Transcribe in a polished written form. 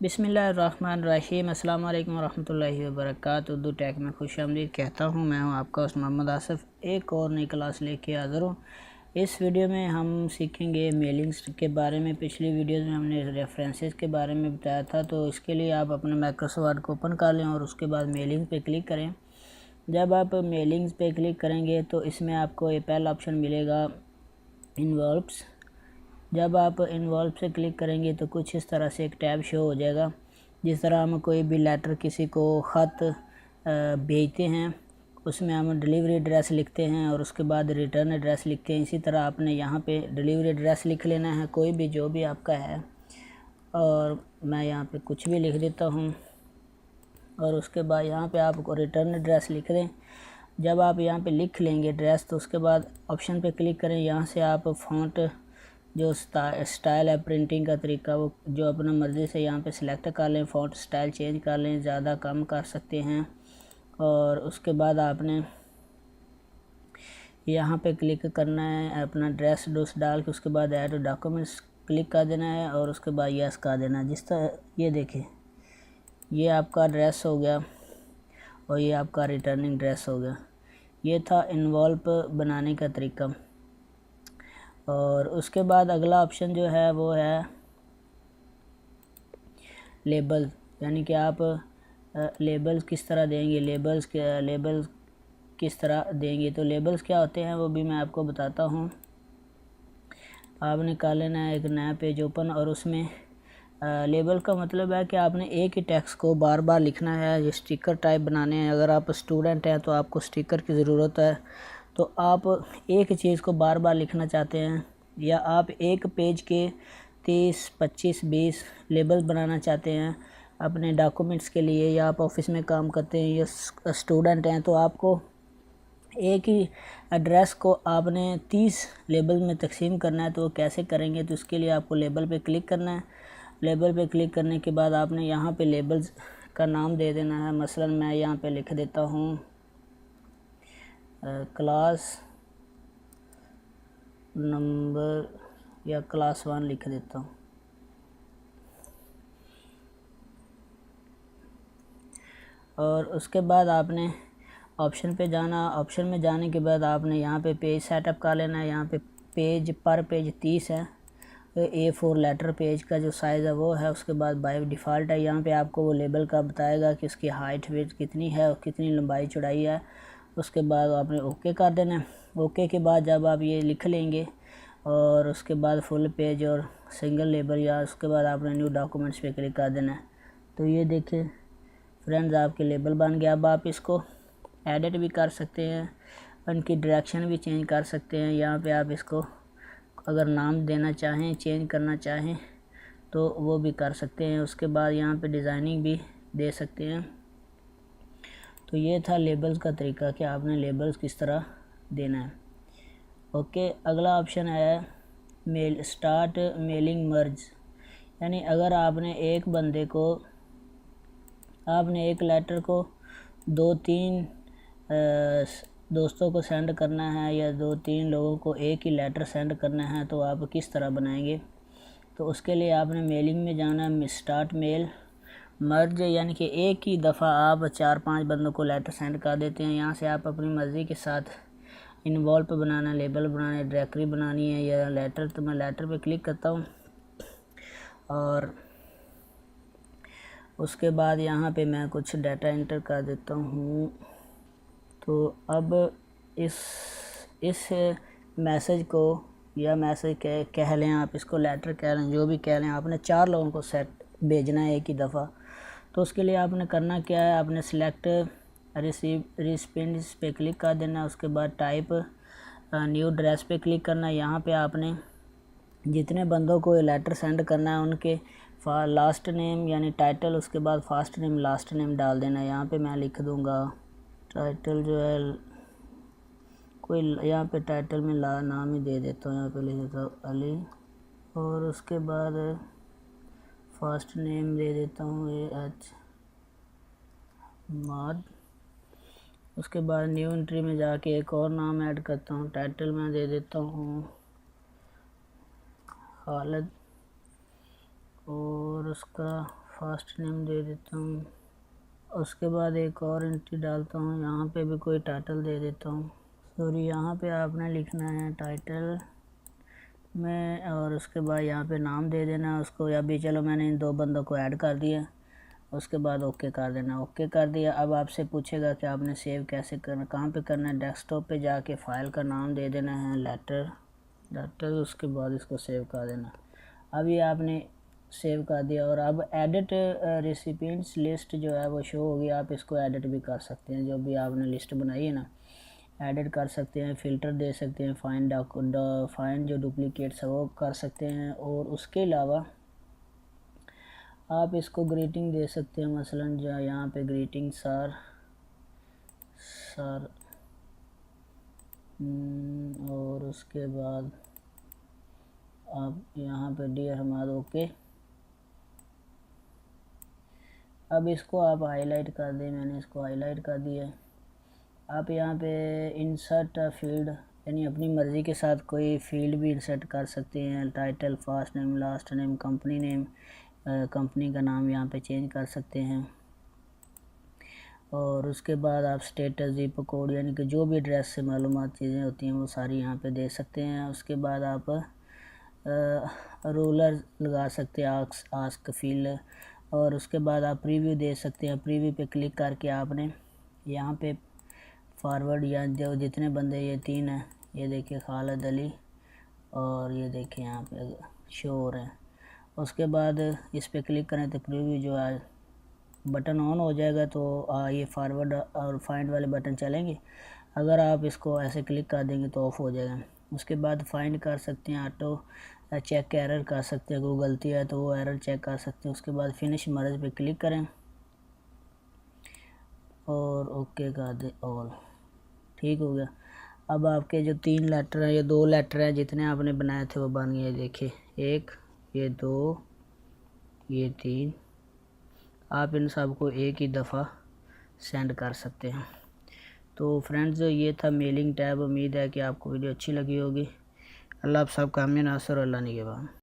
बिस्मिल्लाहिर्रहमानिर्रहीम। अस्सलाम वालेकुम वरहमतुल्लाहि वबरकातुहू। उर्दू टेक में खुशामदीद कहता हूँ। मैं हूँ आपका होस्ट मोहम्मद आसिफ, एक और नई क्लास लेके हाज़िर हूँ। इस वीडियो में हम सीखेंगे मेलिंग्स के बारे में। पिछली वीडियोस में हमने रेफरेंसेस के बारे में बताया था, तो इसके लिए आप अपना माइक्रोसॉफ्ट वर्ड को ओपन कर लें और उसके बाद मेलिंग पे क्लिक करें। जब आप मेलिंग्स पे क्लिक करेंगे तो इसमें आपको ये पहला ऑप्शन मिलेगा इन्वॉल्व्स। जब आप इन्वॉल्व से क्लिक करेंगे तो कुछ इस तरह से एक टैब शो हो जाएगा। जिस तरह हम कोई भी लेटर किसी को ख़त भेजते हैं, उसमें हम डिलीवरी एड्रेस लिखते हैं और उसके बाद रिटर्न एड्रेस लिखते हैं। इसी तरह आपने यहाँ पे डिलीवरी एड्रेस लिख लेना है, कोई भी जो भी आपका है। और मैं यहाँ पे कुछ भी लिख देता हूँ और उसके बाद यहाँ पे आपको रिटर्न एड्रेस लिख दें। जब आप यहाँ पे लिख लेंगे एड्रेस तो उसके बाद ऑप्शन पे क्लिक करें। यहाँ से आप फ़ॉन्ट जो स्टाइल है, प्रिंटिंग का तरीका, वो जो अपना मर्ज़ी से यहाँ पे सिलेक्ट कर लें। फ़ॉन्ट स्टाइल चेंज कर लें, ज़्यादा कम कर सकते हैं। और उसके बाद आपने यहाँ पे क्लिक करना है, अपना एड्रेस डाल के उसके बाद ऐड डॉक्यूमेंट्स क्लिक कर देना है और उसके बाद यस कर देना। जिस तरह ये देखें, ये आपका एड्रेस हो गया और ये आपका रिटर्निंग एड्रेस हो गया। ये था इन्वॉल्व बनाने का तरीका। और उसके बाद अगला ऑप्शन जो है वो है लेबल, यानी कि आप लेबल्स किस तरह देंगे, लेबल्स किस तरह देंगे। तो लेबल्स क्या होते हैं वो भी मैं आपको बताता हूँ। आपने कर लेना है एक नया पेज ओपन और उसमें लेबल का मतलब है कि आपने एक ही टेक्स्ट को बार बार लिखना है। ये स्टिकर टाइप बनाने हैं। अगर आप स्टूडेंट हैं तो आपको स्टिकर की ज़रूरत है, तो आप एक चीज़ को बार बार लिखना चाहते हैं, या आप एक पेज के 30, 25, 20 लेबल बनाना चाहते हैं अपने डॉक्यूमेंट्स के लिए, या आप ऑफिस में काम करते हैं या स्टूडेंट हैं, तो आपको एक ही एड्रेस को आपने 30 लेबल में तकसीम करना है। तो वो कैसे करेंगे, तो उसके लिए आपको लेबल पे क्लिक करना है। लेबल पे क्लिक करने के बाद आपने यहाँ पे लेबल्स का नाम दे देना है। मसलन मैं यहाँ पे लिख देता हूँ क्लास नंबर या क्लास 1 लिख देता हूँ। और उसके बाद आपने ऑप्शन पे जाना। ऑप्शन में जाने के बाद आपने यहाँ पे पेज सेटअप कर लेना है। यहाँ पे पेज पर पेज 30 है। A4 लेटर पेज का जो साइज़ है वो है। उसके बाद बाय डिफ़ॉल्ट है, यहाँ पे आपको वो लेबल का बताएगा कि उसकी हाइट विड्थ कितनी है और कितनी लंबाई चौड़ाई है। उसके बाद आपने ओके कर देना है। ओके के बाद जब आप ये लिख लेंगे और उसके बाद फुल पेज और सिंगल लेबल, या उसके बाद आपने न्यू डॉक्यूमेंट्स पे क्लिक कर देना है। तो ये देखिए फ्रेंड्स, आपके लेबल बन गया। अब आप इसको एडिट भी कर सकते हैं, उनकी डायरेक्शन भी चेंज कर सकते हैं। यहाँ पे आप इसको अगर नाम देना चाहें, चेंज करना चाहें तो वो भी कर सकते हैं। उसके बाद यहाँ पे डिज़ाइनिंग भी दे सकते हैं। तो ये था लेबल्स का तरीका कि आपने लेबल्स किस तरह देना है। ओके, अगला ऑप्शन है मेल स्टार्ट मेलिंग मर्ज, यानी अगर आपने एक बंदे को, आपने एक लेटर को 2-3 दोस्तों को सेंड करना है या 2-3 लोगों को एक ही लेटर सेंड करना है, तो आप किस तरह बनाएंगे। तो उसके लिए आपने मेलिंग में जाना है, स्टार्ट मेल मर्ज, यानी कि एक ही दफ़ा आप 4-5 बंदों को लेटर सेंड कर देते हैं। यहाँ से आप अपनी मर्ज़ी के साथ इन्वॉल्व बनाना, लेबल बनाना, डायरेक्टरी बनानी है या लेटर, तो मैं लेटर पे क्लिक करता हूँ। और उसके बाद यहाँ पे मैं कुछ डाटा इंटर कर देता हूँ। तो अब इस मैसेज को, या मैसेज कह लें आप, इसको लेटर कह लें, जो भी कह लें, आपने 4 लोगों को भेजना है एक ही दफ़ा। तो उसके लिए आपने करना क्या है, आपने सिलेक्ट रिसिपिएंट्स पे क्लिक कर देना। उसके बाद टाइप न्यू एड्रेस पे क्लिक करना। यहाँ पे आपने जितने बंदों को ये लेटर सेंड करना है उनके लास्ट नेम यानी टाइटल, उसके बाद फर्स्ट नेम लास्ट नेम डाल देना है। यहाँ पे मैं लिख दूँगा टाइटल जो है कोई, यहाँ पे टाइटल में नाम ही दे देता हूँ। यहाँ पे लिख देता हूँ अली, और उसके बाद फर्स्ट नेम दे देता हूँ AH माद। उसके बाद न्यू एंट्री में जाके एक और नाम ऐड करता हूँ। टाइटल में दे देता हूँ खालिद, और उसका फर्स्ट नेम दे देता हूँ। उसके बाद एक और एंट्री डालता हूँ, यहाँ पे भी कोई टाइटल दे देता हूँ। सॉरी, यहाँ पे आपने लिखना है टाइटल में, और उसके बाद यहाँ पे नाम दे देना है उसको। अभी चलो मैंने इन 2 बंदों को ऐड कर दिया, उसके बाद ओके कर देना। ओके कर दिया। अब आपसे पूछेगा कि आपने सेव कैसे करना, कहाँ पे करना है। डेस्कटॉप पे जाके फ़ाइल का नाम दे देना है लेटर, उसके बाद इसको सेव कर देना। अब ये आपने सेव कर दिया, और अब एडिट रेसिपिएंट्स लिस्ट जो है वो शो होगी। आप इसको एडिट भी कर सकते हैं, जो भी आपने लिस्ट बनाई है ना, एडिट कर सकते हैं, फ़िल्टर दे सकते हैं, फाइंड जो डुप्लीकेट्स है वो कर सकते हैं। और उसके अलावा आप इसको ग्रीटिंग दे सकते हैं, मसलन जो यहाँ पे ग्रीटिंग सर और उसके बाद आप यहाँ पे डियर हमाद। ओके, अब इसको आप हाईलाइट कर दें, मैंने इसको हाईलाइट कर दिया है। आप यहाँ पे इंसर्ट फील्ड, यानी अपनी मर्ज़ी के साथ कोई फील्ड भी इंसर्ट कर सकते हैं। Title, first name, last name, company name, company का नाम यहाँ पे चेंज कर सकते हैं। और उसके बाद आप स्टेटस, ज़िप कोड, यानी कि जो भी एड्रेस से मालूमात चीज़ें होती हैं वो सारी यहाँ पे दे सकते हैं। उसके बाद आप रूलर लगा सकते हैं, आस्क फील्ड। और उसके बाद आप प्रीव्यू दे सकते हैं। प्रीव्यू पे क्लिक करके आपने यहाँ पे फॉरवर्ड, या जो जितने बंदे, ये 3 हैं, ये देखिए खालिद अली, और ये देखिए यहाँ पे शो हो रहे हैं। उसके बाद इस पे क्लिक करें तो प्रीव्यू जो है बटन ऑन हो जाएगा, तो ये फॉरवर्ड और फाइंड वाले बटन चलेंगे। अगर आप इसको ऐसे क्लिक कर देंगे तो ऑफ़ हो जाएगा। उसके बाद फाइंड कर सकते हैं, ऑटो चेक एरर कर सकते हैं, कोई गलती है तो वो एरर चेक कर सकते हैं। उसके बाद फिनिश मर्ज पे क्लिक करें और ओके कर दे ऑल, ठीक हो गया। अब आपके जो 3 लेटर हैं, ये 2 लेटर हैं जितने आपने बनाए थे वो बन गए। देखिए 1, ये 2, ये 3। आप इन सब को एक ही दफ़ा सेंड कर सकते हैं। तो फ्रेंड्स, ये था मेलिंग टैब। उम्मीद है कि आपको वीडियो अच्छी लगी होगी। अल्लाह आप सब कामयाब नासर, अल्लाह निगहबान।